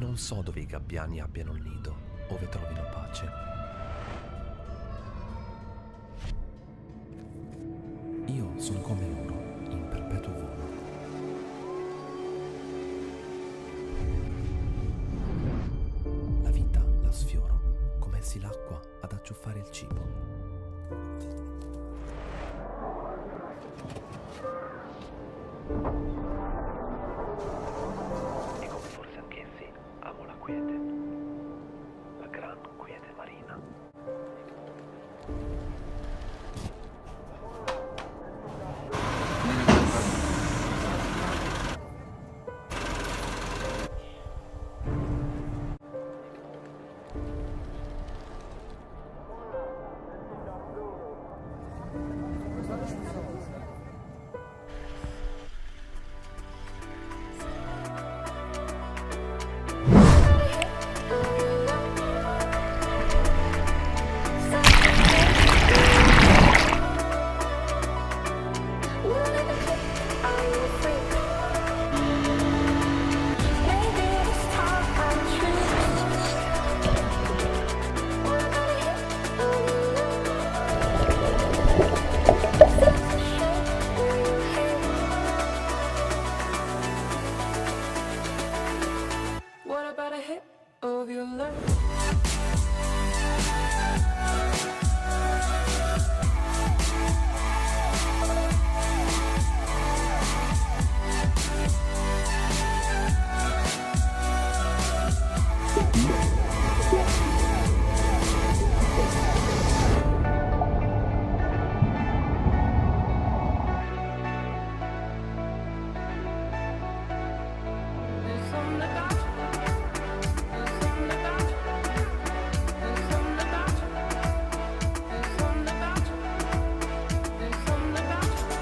Non so dove i gabbiani abbiano il nido, ove trovino pace. Io sono come loro, in perpetuo volo. La vita la sfioro, come essi l'acqua ad acciuffare il cibo. E come forse anch'essi, amo la quiete, la gran quiete marina. What about a hit of your love? There's something about you. There's something about you. There's something about you. There's something about you. There's something about you. There's something about you.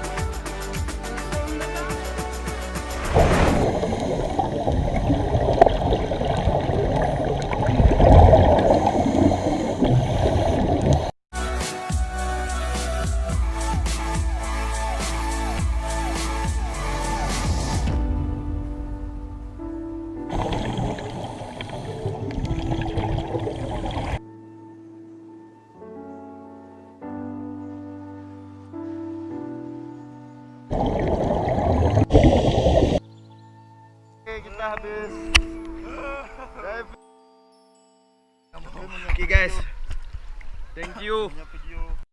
Oke, kita habis dive. Oke guys, thank you. Video.